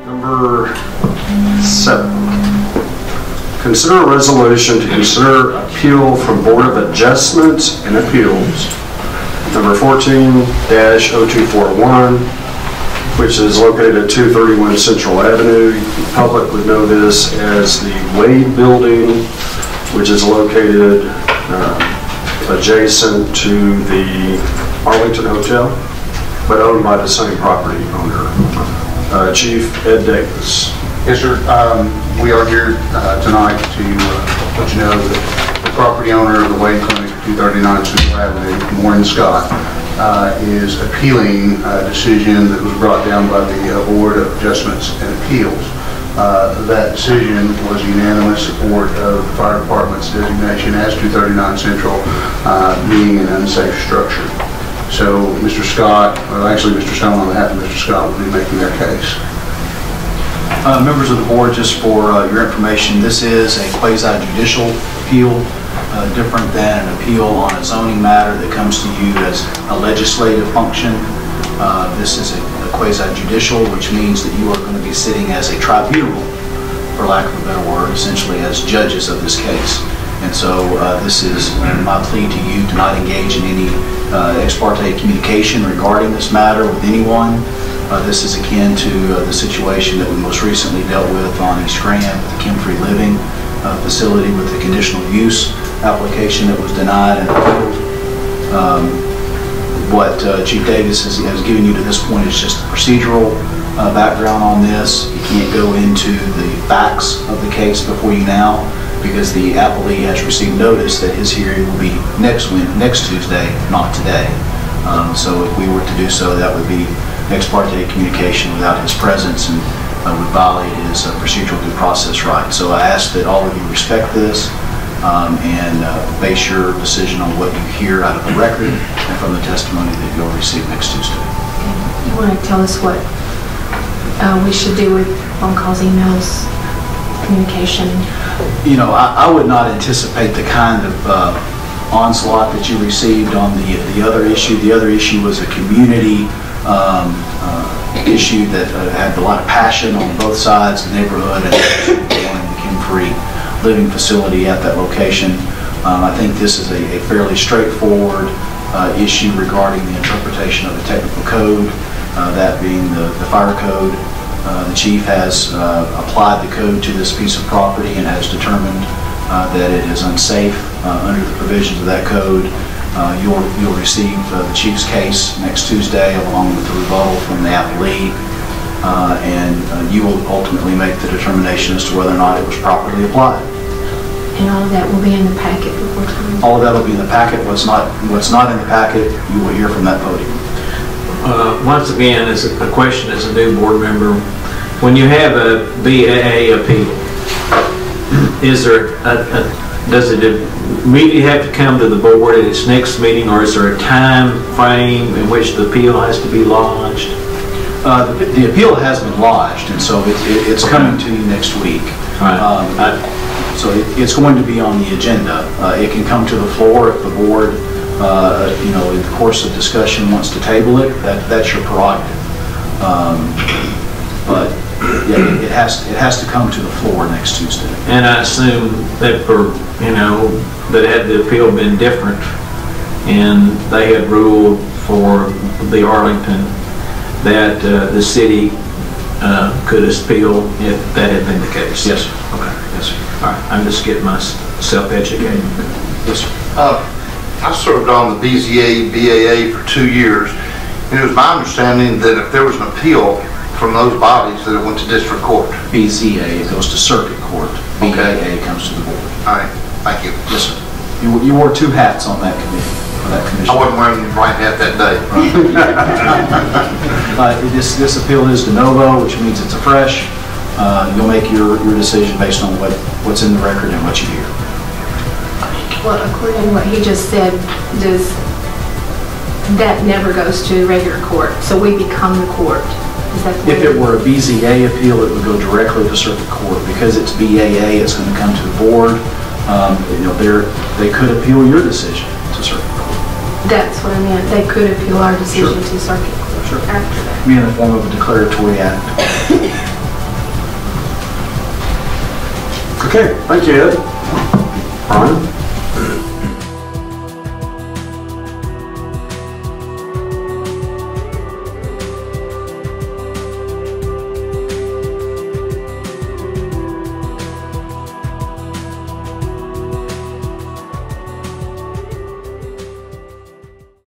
Number 7. Consider a resolution to consider appeal from Board of Adjustment and Appeals, number 14-0241, which is located at 231 Central Avenue. The public would know this as the Wade Building, which is located adjacent to the Arlington Hotel, but owned by the same property owner. Chief Ed Davis. Yes, sir. We are here tonight to let you know that the property owner of the Wade Clinic at 239 Central Avenue, Maureen Scott, is appealing a decision that was brought down by the Board of Adjustments and Appeals. That decision was unanimous support of the fire department's designation as 239 Central being an unsafe structure. So Mr. Scott, well actually Mr. Stone on behalf of Mr. Scott will be making their case. Members of the board, just for your information, this is a quasi-judicial appeal, different than an appeal on a zoning matter that comes to you as a legislative function. This is a quasi-judicial, which means that you are going to be sitting as a tribunal, for lack of a better word, essentially as judges of this case. And so this is my plea to you to not engage in any ex parte communication regarding this matter with anyone. This is akin to the situation that we most recently dealt with on East Graham with the Kim-Free Living facility with the conditional use application that was denied and appealed. What Chief Davis has given you to this point is just the procedural background on this. You can't go into the facts of the case before you now, because the appellee has received notice that his hearing will be next Tuesday, not today. So if we were to do so, that would be ex parte communication without his presence and would violate his procedural due process rights. So I ask that all of you respect this and base your decision on what you hear out of the record and from the testimony that you'll receive next Tuesday. You want to tell us what we should do with phone calls, emails, communication? You know, I would not anticipate the kind of onslaught that you received on the other issue. The other issue was a community issue that had a lot of passion on both sides of the neighborhood and the Kim-Free Living facility at that location. I think this is a fairly straightforward issue regarding the interpretation of the technical code, that being the fire code. The chief has applied the code to this piece of property and has determined that it is unsafe under the provisions of that code. You'll receive the chief's case next Tuesday along with the rebuttal from the appellee, and you will ultimately make the determination as to whether or not it was properly applied. And all of that will be in the packet before time? All of that will be in the packet. What's not in the packet, you will hear from that podium. Once again, as a question as a new board member, when you have a BAA appeal, is there does it immediately have to come to the board at its next meeting, or is there a time frame in which the appeal has to be lodged? The appeal has been lodged, and so it's coming to you next week. Right. So it's going to be on the agenda. It can come to the floor if the board, you know, in the course of discussion wants to table it. That's your prerogative. But yeah, it has to come to the floor next Tuesday. And I assume that that had the appeal been different, and they had ruled for the Arlington that the city could appeal if that had been the case. Yes, sir. Okay. Yes, sir. All right. I'm just getting myself educated. Yes, sir. I served on the BAA for 2 years, and it was my understanding that if there was an appeal from those bodies, that it went to district court. BZA, it goes to circuit court. Okay. BAA comes to the board. All right, thank you. Yes, sir. You wore 2 hats on that committee, or that commission. I wasn't wearing the right hat that day. This appeal is de novo, which means it's a fresh. You'll make your decision based on what's in the record and what you hear. Well, according to what he just said, that never goes to regular court, so we become the court. Is that the way? If it were a BZA appeal, it would go directly to circuit court. Because it's BAA, it's going to come to the board. You know, they could appeal your decision to circuit court. That's what I meant. They could appeal our decision to circuit court after that. Be in the form of a declaratory act. Okay, thank you, Ed. Brian?